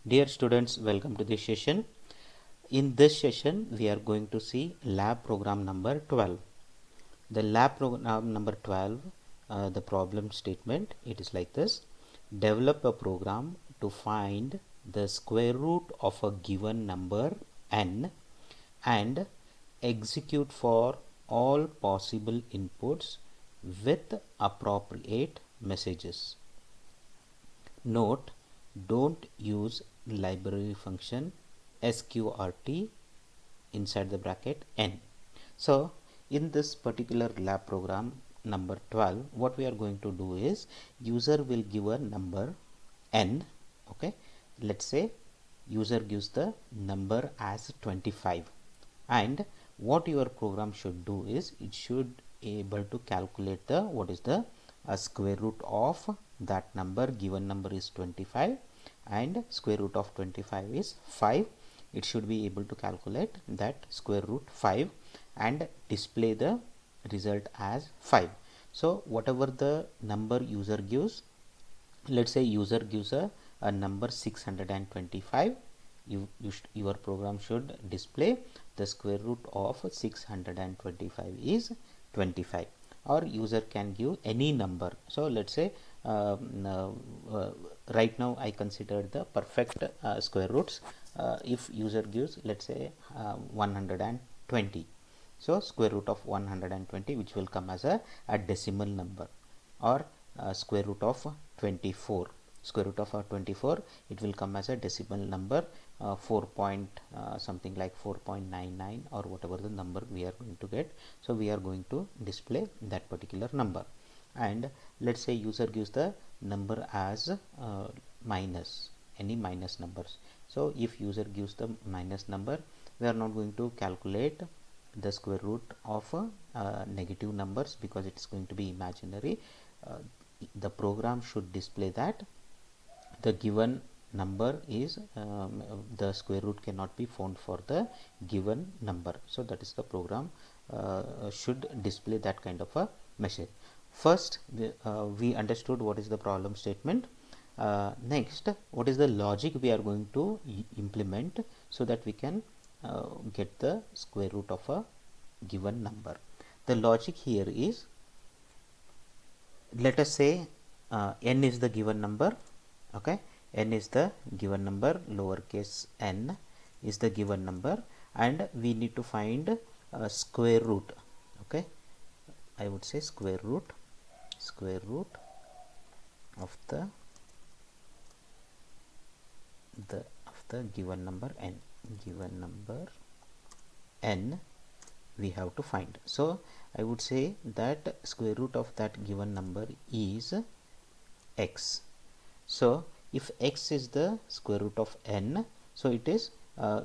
Dear students, welcome to this session. In this session, we are going to see lab program number 12. The lab program number 12, the problem statement, it is like this. Develop a program to find the square root of a given number n and execute for all possible inputs with appropriate messages. Note, don't use library function sqrt inside the bracket n. So in this particular lab program number 12, what we are going to do is user will give a number n. Okay, let's say user gives the number as 25, and what your program should do is it should able to calculate the what is the square root of that number. Given number is 25 and square root of 25 is 5. It should be able to calculate that square root 5 and display the result as 5. So whatever the number user gives, let's say user gives a number 625, your program should display the square root of 625 is 25, or user can give any number. So let's say right now I considered the perfect square roots. If user gives, let's say 120, so square root of 120, which will come as a decimal number, or square root of 24, square root of 24, it will come as a decimal number, 4 point something like 4.99 or whatever the number we are going to get. So we are going to display that particular number. And let's say user gives the number as minus, any minus numbers. So if user gives the minus number, we are not going to calculate the square root of negative numbers because it's going to be imaginary. The program should display that the given number is the square root cannot be found for the given number. So that is the program should display that kind of a message. First we understood what is the problem statement. Next, what is the logic we are going to implement so that we can get the square root of a given number. The logic here is, let us say n is the given number. Okay, n is the given number, lowercase n is the given number, and we need to find square root. Okay, I would say square root of the given number n. Given number n we have to find. So I would say that square root of that given number is x. So if x is the square root of n, so it is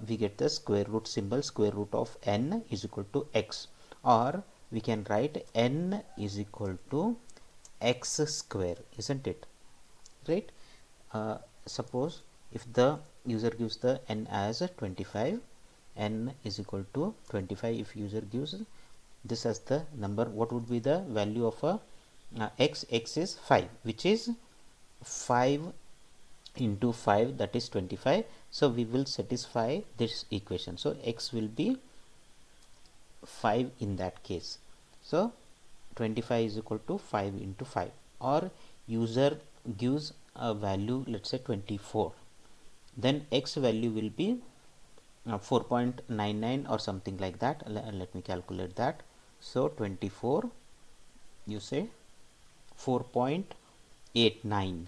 we get the square root symbol, square root of n is equal to x, or we can write n is equal to x square, isn't it? Right? Suppose if the user gives the n as 25, n is equal to 25. If user gives this as the number, what would be the value of a x? X is 5, which is 5 into 5, that is 25. So we will satisfy this equation. So x will be 5 in that case. So 25 is equal to 5 into 5. Or user gives a value, let's say 24, then x value will be 4.99 or something like that. Let me calculate that. So 24, you say 4.89.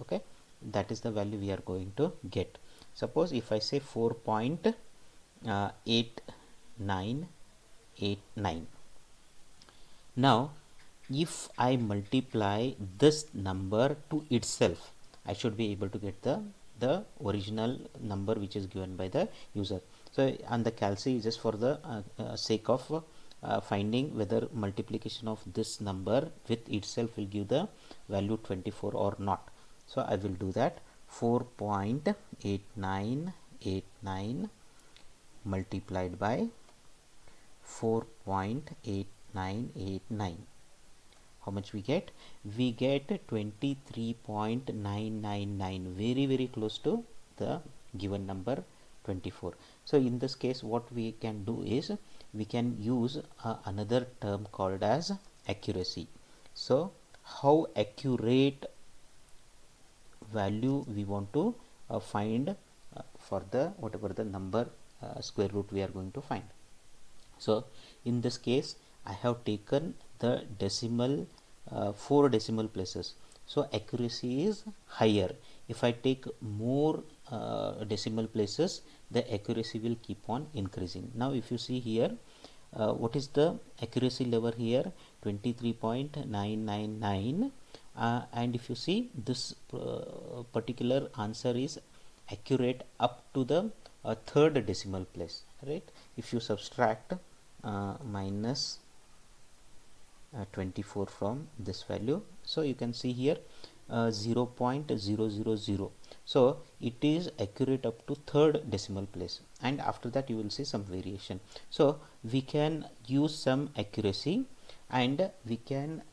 Okay, that is the value we are going to get. Suppose if I say 4.8989. now if I multiply this number to itself, I should be able to get the original number which is given by the user. So on the calci, just for the sake of finding whether multiplication of this number with itself will give the value 24 or not. So I will do that. 4.8989 multiplied by 4.8989. how much we get? We get 23.999, very close to the given number 24. So in this case what we can do is we can use another term called as accuracy. So how accurate value we want to find for the whatever the number square root we are going to find. So in this case I have taken the decimal 4 decimal places, so accuracy is higher. If I take more decimal places, the accuracy will keep on increasing. Now if you see here, what is the accuracy level here? 23.999, and if you see this particular answer is accurate up to the third decimal place, right? If you subtract minus 24 from this value, so you can see here 0.000, so it is accurate up to third decimal place, and after that you will see some variation. So we can use some accuracy and we can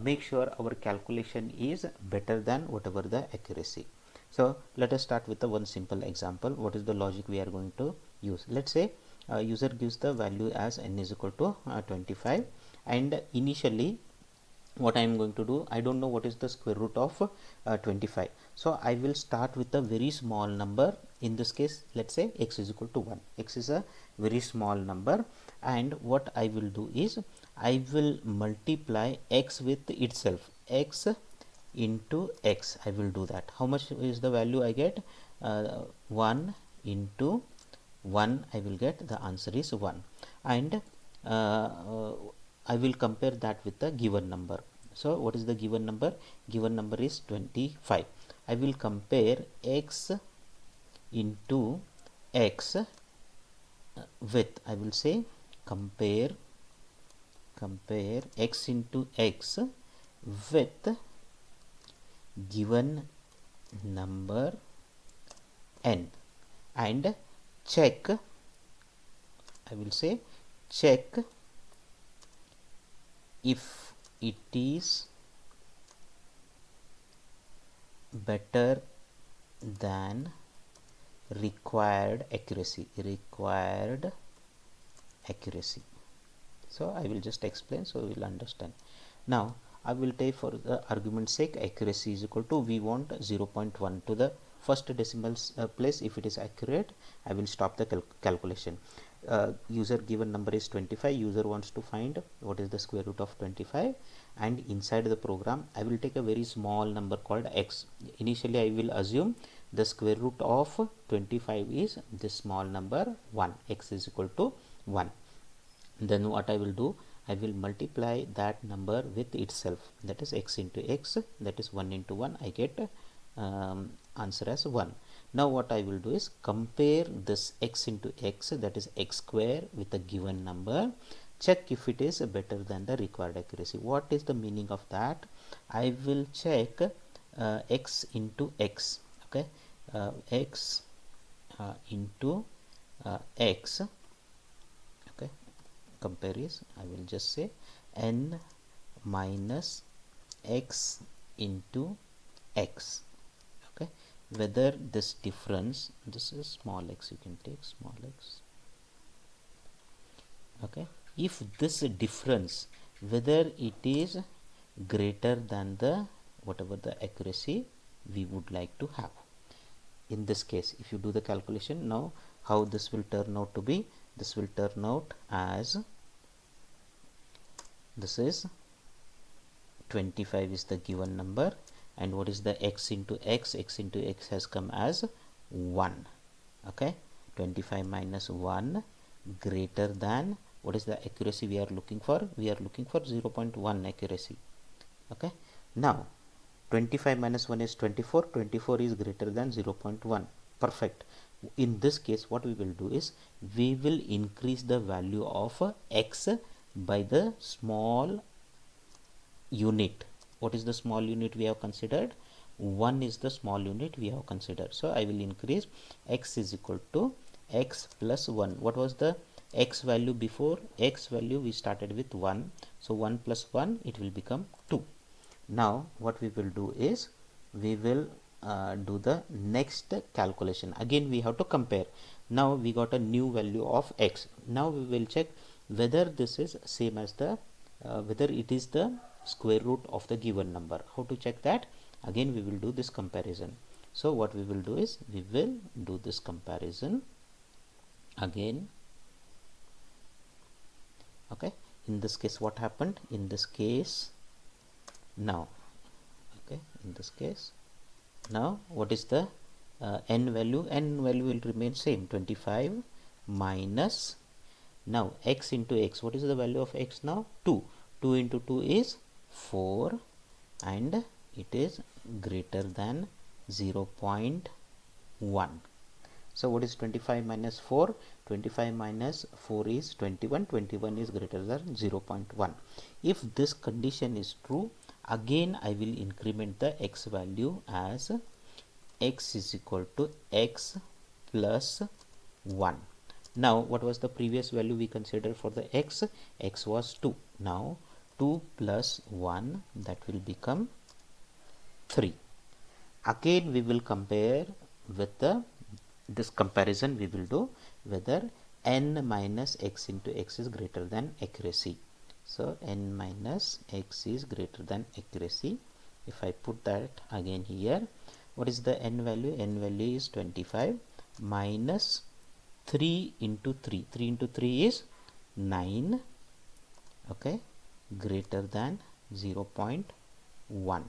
make sure our calculation is better than whatever the accuracy. So let us start with the one simple example. What is the logic we are going to use? Let's say user gives the value as n is equal to 25, and initially what I am going to do, I don't know what is the square root of 25, so I will start with a very small number. In this case, let's say x is equal to 1. X is a very small number, and what I will do is I will multiply x with itself, x into x. I will do that. How much is the value I get? 1 into 1, I will get the answer is 1, and I will compare that with the given number. So what is the given number? Given number is 25. I will compare x into x with, I will say compare x into x with given number n, and check, I will say check if it is better than required accuracy. So I will just explain so we will understand. Now I will take, for the argument's sake, accuracy is equal to, we want 0.1 to the first decimal place. If it is accurate, I will stop the calculation. User given number is 25. User wants to find what is the square root of 25, and inside the program I will take a very small number called x. Initially I will assume the square root of 25 is this small number 1. X is equal to 1. Then what I will do, I will multiply that number with itself, that is x into x, that is 1 into 1. I get answer as 1. Now what I will do is compare this x into x, that is x square, with a given number. Check if it is better than the required accuracy. What is the meaning of that? I will check x into x, okay, x into x, okay. Compare is, I will just say n minus x into x, okay. Whether this difference, this is small x, you can take small x, okay. If this difference, whether it is greater than the whatever the accuracy we would like to have. In this case, if you do the calculation, now how this will turn out to be, this will turn out as, this is 25 is the given number, and what is the x into x? X into x has come as 1, okay. 25 minus 1 greater than, what is the accuracy we are looking for? We are looking for 0.1 accuracy, okay. Now 25 minus 1 is 24. 24 is greater than 0.1. Perfect. In this case, what we will do is we will increase the value of x by the small unit. What is the small unit we have considered? 1 is the small unit we have considered. So I will increase x is equal to x plus 1. What was the x value before, x value we started with 1, so 1 plus 1 it will become 2. Now what we will do is we will do the next calculation. Again we have to compare. Now we got a new value of x. Now we will check whether this is same as the whether it is the square root of the given number. How to check that? Again we will do this comparison. So what we will do is we will do this comparison again. Okay, in this case what happened? In this case now, okay, in this case now what is the n value? N value will remain same, 25 minus, now x into x. What is the value of x now? 2. 2 into 2 is 4 and it is greater than 0.1. So what is 25 minus 4? 25 minus 4 is 21. 21 is greater than 0.1. If this condition is true, again I will increment the x value as x is equal to x plus 1. Now what was the previous value we considered for the x? X was 2. Now 2 plus 1, that will become 3. Again we will compare with the this comparison we will do whether n minus x into x is greater than accuracy. So n minus x is greater than accuracy. If I put that again here, what is the n value? N value is 25 minus 3 into 3. 3 into 3 is 9. Okay, greater than 0.1.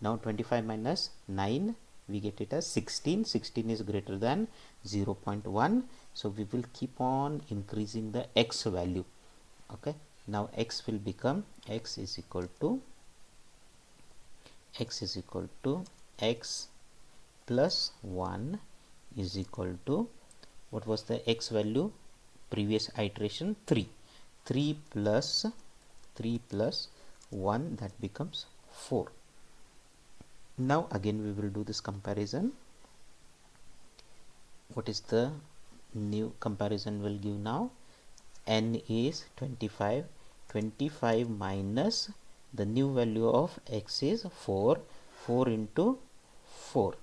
Now 25 minus 9, we get it as 16. 16 is greater than 0.1. So we will keep on increasing the x value. Okay, now x will become x is equal to x plus 1 is equal to, what was the x value previous iteration? 3. 3 plus 1, that becomes 4. Now again we will do this comparison. What is the new comparison will give now? N is 25. 25 minus the new value of x is 4. 4 into 4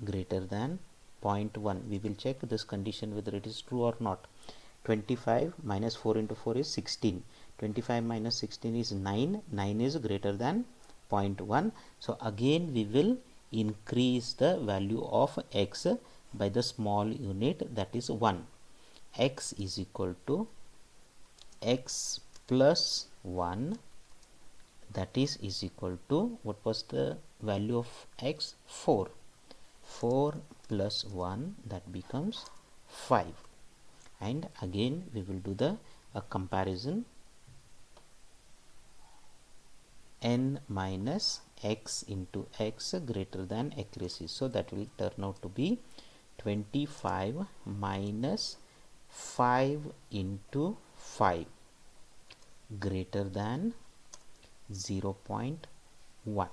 greater than 0.1. We will check this condition whether it is true or not. 25 minus 4 into 4 is 16. 25 minus 16 is 9. 9 is greater than 0.1. So again we will increase the value of x by the small unit, that is 1. X is equal to x plus 1, that is equal to, what was the value of x? 4. 4 plus 1, that becomes 5. And again we will do the comparison. N minus x into x greater than accuracy. So that will turn out to be 25 minus 5 into 5 greater than 0.1.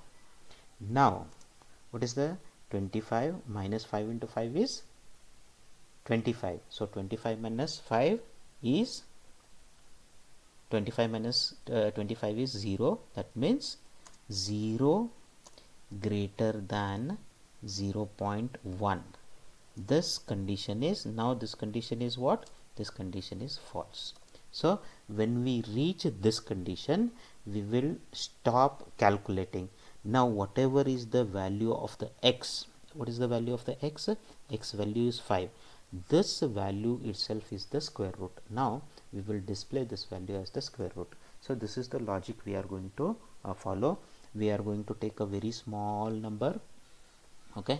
Now what is the 25 minus 5 into 5 is 25. So 25 minus 5 is 25 minus 25 is 0. That means 0 greater than 0.1. This condition is, now this condition is what? This condition is false. So when we reach this condition, we will stop calculating. Now whatever is the value of the x, what is the value of the x? X value is 5. This value itself is the square root. Now we will display this value as the square root. So this is the logic we are going to follow. We are going to take a very small number. Okay,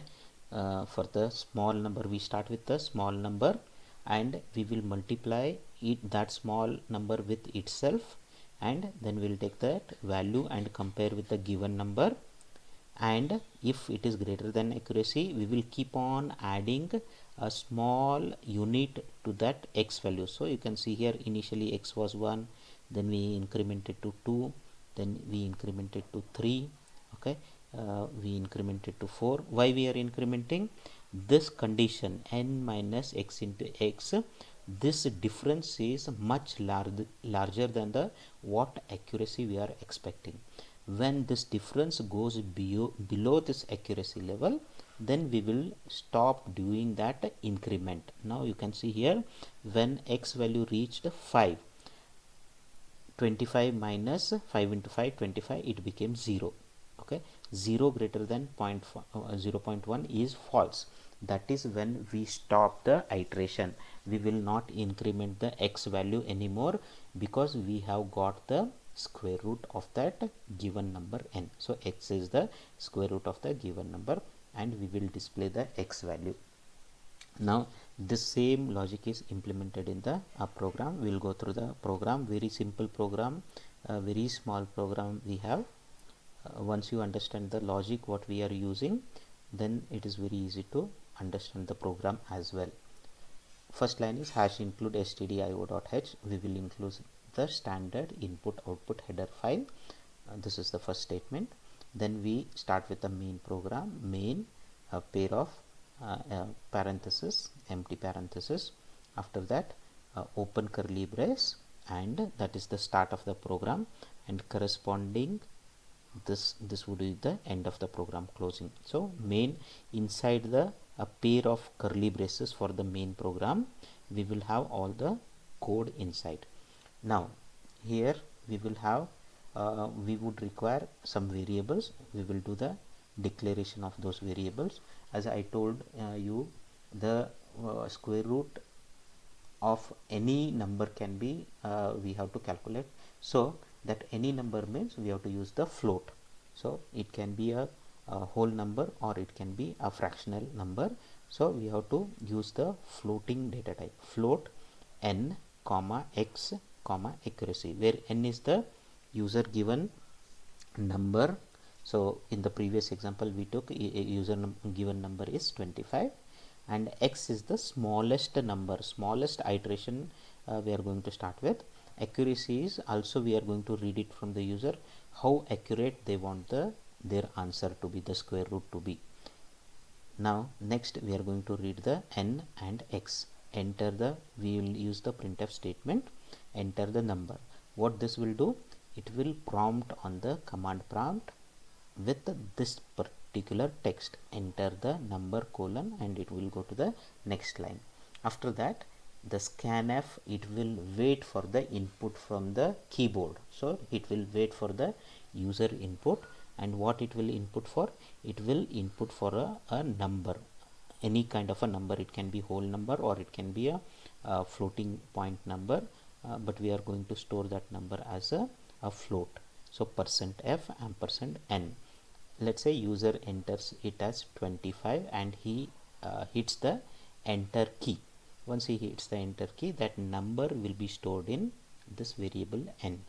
for the small number we start with the small number and we will multiply that small number with itself, and then we will take that value and compare with the given number, and if it is greater than accuracy we will keep on adding a small unit to that x value. So you can see here initially x was 1, then we incremented to 2, then we incremented to 3. Okay, we incremented to 4. Why we are incrementing? This condition n minus x into x this difference is much larger than the what accuracy we are expecting. When this difference goes below this accuracy level, then we will stop doing that increment. Now you can see here, when x value reached 5, 25 minus 5 into 5, 25, it became 0. Okay, 0 greater than 0.1 is false. That is when we stop the iteration. We will not increment the x value anymore, because we have got the square root of that given number n. So x is the square root of the given number, and we will display the x value. Now this same logic is implemented in the program. We will go through the program. Very simple program, very small program we have. Once you understand the logic what we are using, then it is very easy to understand the program as well. First line is hash include stdio.h. We will include the standard input output header file. This is the first statement. Then we start with the main program. Main, a pair of parenthesis, empty parenthesis. After that, open curly brace, and that is the start of the program, and corresponding this would be the end of the program, closing. So main, inside the a pair of curly braces for the main program, we will have all the code inside. Now here we will have we would require some variables. We will do the declaration of those variables. As I told you, the square root of any number can be we have to calculate. So that any number means we have to use the float. So it can be a whole number, or it can be a fractional number. So we have to use the floating data type, float n comma x comma accuracy, where n is the user given number. So in the previous example we took, user given number is 25, and x is the smallest number, smallest iteration we are going to start with. Accuracy is also we are going to read it from the user, how accurate they want their answer to be, the square root to be. Now next we are going to read the n and x. Enter the, we will use the printf statement, enter the number. What this will do, it will prompt on the command prompt with this particular text, enter the number colon, and it will go to the next line. After that, the scanf, it will wait for the input from the keyboard. So it will wait for the user input, and what it will input for, it will input for a number, any kind of a number. It can be whole number, or it can be a floating point number, but we are going to store that number as a float. So %f ampersand n. Let's say user enters it as 25, and he hits the enter key. Once he hits the enter key, that number will be stored in this variable n,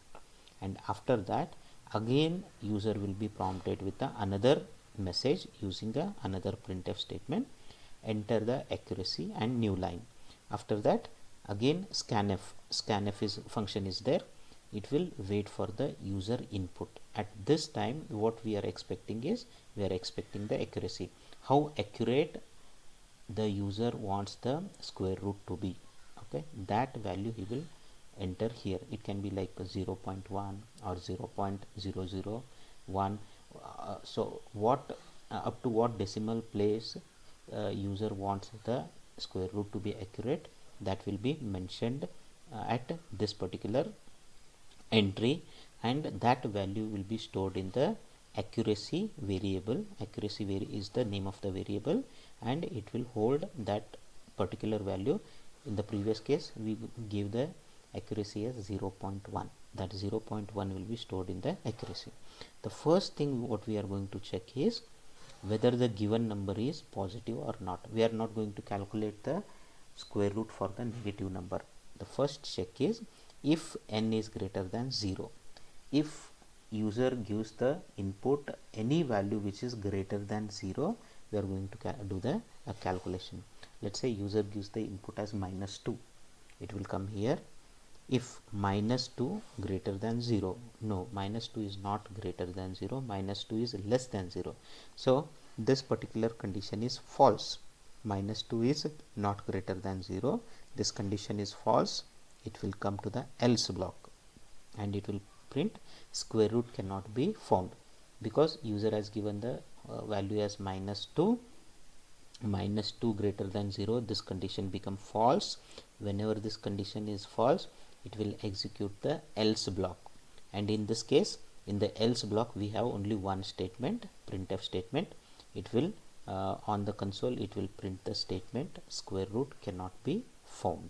and after that again user will be prompted with another message using another printf statement, enter the accuracy and new line. After that again scanf is function is there, it will wait for the user input. At this time what we are expecting is, we are expecting the accuracy, how accurate the user wants the square root to be. Okay, that value he will enter here. It can be like 0.1 or 0.001. So what up to what decimal place user wants the square root to be accurate, that will be mentioned at this particular entry, and that value will be stored in the accuracy variable. Accuracy is the name of the variable, and it will hold that particular value. In the previous case we gave the accuracy as 0.1. that 0.1 will be stored in the accuracy. The first thing what we are going to check is whether the given number is positive or not. We are not going to calculate the square root for the negative number. The first check is if n is greater than 0. If user gives the input any value which is greater than 0, we are going to do the calculation. Let's say user gives the input as -2, it will come here. If -2 greater than 0, no, -2 is not greater than 0, -2 is less than 0. So this particular condition is false. -2 is not greater than 0. this condition is false, it will come to the else block and it will print square root cannot be found, because user has given the value as -2. -2 greater than 0, this condition become false. Whenever this condition is false, it will execute the else block, and in this case, in the else block we have only one statement, printf statement. It will on the console it will print the statement square root cannot be found.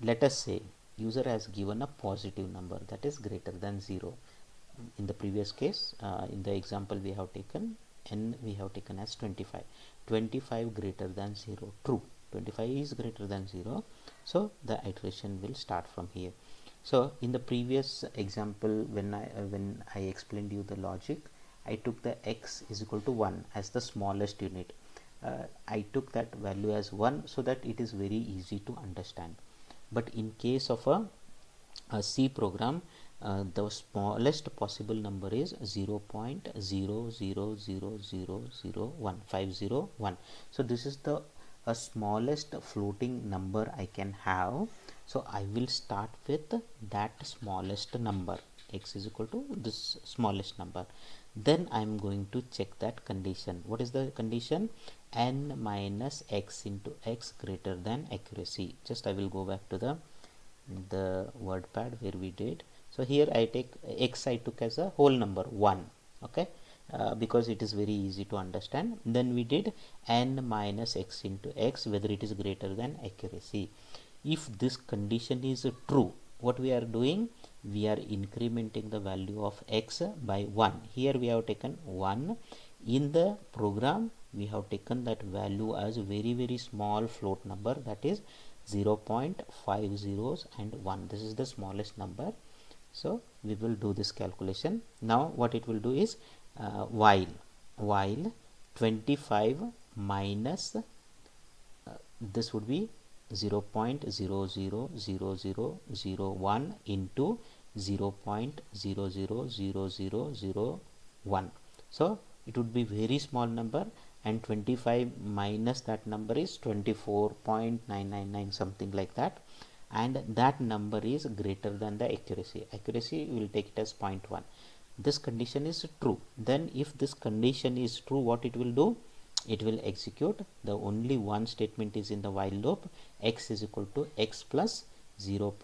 Let us say user has given a positive number, that is greater than 0. In the previous case, in the example we have taken n, we have taken as 25. 25 greater than 0, true. 25 is greater than 0, so the iteration will start from here. So in the previous example, when I explained you the logic, I took the x is equal to 1 as the smallest unit. I took that value as 1 so that it is very easy to understand. But in case of a C program, the smallest possible number is 0.0000001. So this is the smallest floating number I can have. So I will start with that smallest number, x is equal to this smallest number. Then I am going to check that condition. What is the condition? N minus x into x greater than accuracy. Just I will go back to the WordPad where we did. So here I take x, I took as a whole number 1, okay, because it is very easy to understand. Then we did n minus x into x, whether it is greater than accuracy. If this condition is true, what we are doing, we are incrementing the value of x by 1. Here we have taken 1. In the program we have taken that value as a very small float number, that is 0.50 and 1. This is the smallest number. So we will do this calculation. Now what it will do is while 25 minus this would be 0.000001 into 0.000001. So it would be very small number, and 25 minus that number is 24.999, something like that, and that number is greater than the accuracy. Accuracy will take it as 0.1. This condition is true. Then if this condition is true, what it will do? It will execute the only one statement is in the while loop, x is equal to x plus 0.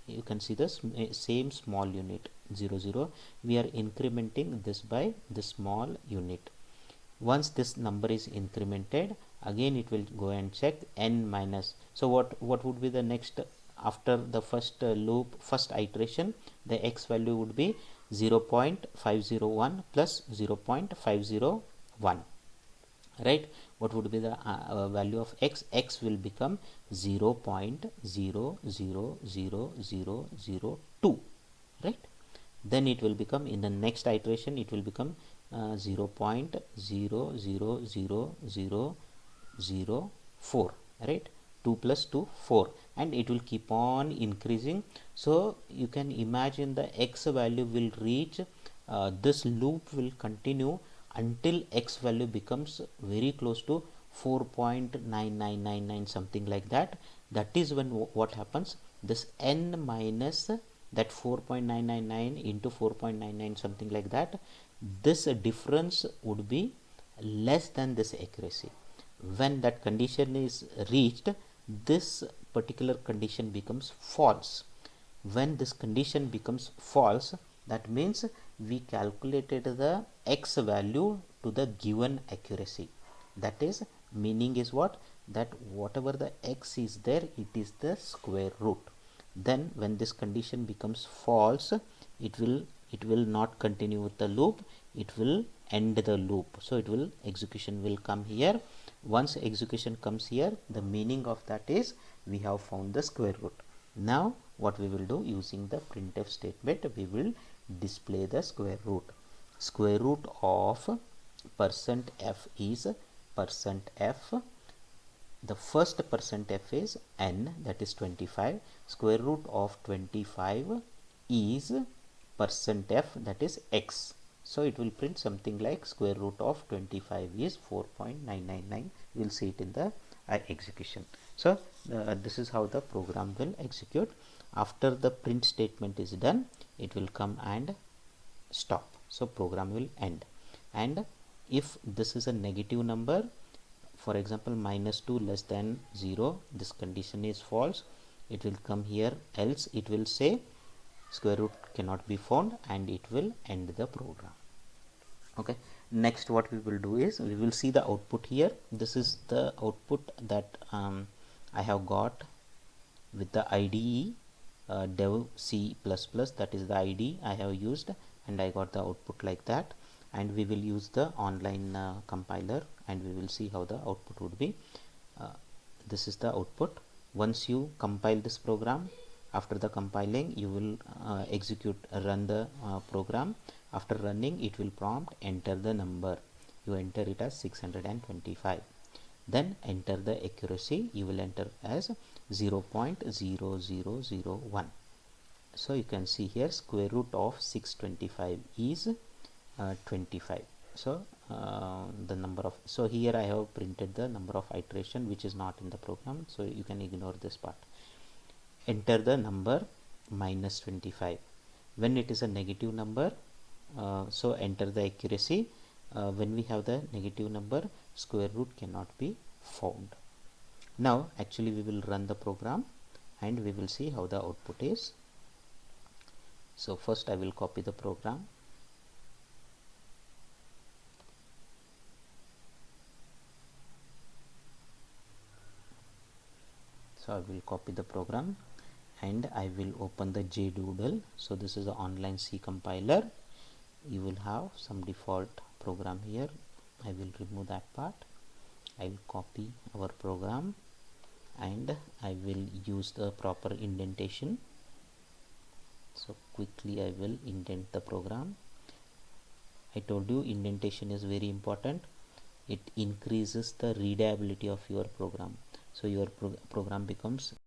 You can see the same small unit 00. We are incrementing this by the small unit. Once this number is incremented, again it will go and check n minus. So what would be the next after the first loop, first iteration? The x value would be 0.501 plus 0.501. Right? What would be the value of x? X will become 0.000002. Right? Then it will become, in the next iteration it will become 0.000004. right? 2 plus 2 4, and it will keep on increasing. So you can imagine the x value will reach, this loop will continue until x value becomes very close to 4.9999, something like that. That is when what happens, this n minus that 4.999 into 4.99, something like that, this difference would be less than this accuracy. When that condition is reached, this particular condition becomes false. When this condition becomes false, that means we calculated the x value to the given accuracy. That is, meaning is what? That whatever the x is there, it is the square root. Then when this condition becomes false, it will not continue with the loop, it will end the loop. So it will, execution will come here. Once execution comes here, the meaning of that is we have found the square root. Now what we will do, using the printf statement, we will display the square root. Square root of %f is %f. The first %f is n, that is 25. Square root of 25 is %f, that is x. So it will print something like square root of 25 is 4.999. We will see it in the execution. So this is how the program will execute. After the print statement is done, it will come and stop. So program will end. And if this is a negative number, for example -2 less than 0, this condition is false, it will come here, else it will say square root cannot be found, and it will end the program. Okay, next what we will do is we will see the output here. This is the output that I have got with the IDE dev C++, that is the ID I have used, and I got the output like that. And we will use the online compiler, and we will see how the output would be. This is the output. Once you compile this program, after the compiling you will run the program. After running, it will prompt enter the number. You enter it as 625. Then enter the accuracy. You will enter as 0.0001. So you can see here square root of 625 is 25. So the number of, so here I have printed the number of iteration which is not in the program, so you can ignore this part. Enter the number -25. When it is a negative number, so enter the accuracy. When we have the negative number, square root cannot be found. Now actually we will run the program and we will see how the output is. So first I will copy the program. So I will copy the program and I will open the JDoodle. So this is an online C compiler. You will have some default program here. I will remove that part. I will copy our program and I will use the proper indentation. So quickly I will indent the program. I told you indentation is very important. It increases the readability of your program. So your program becomes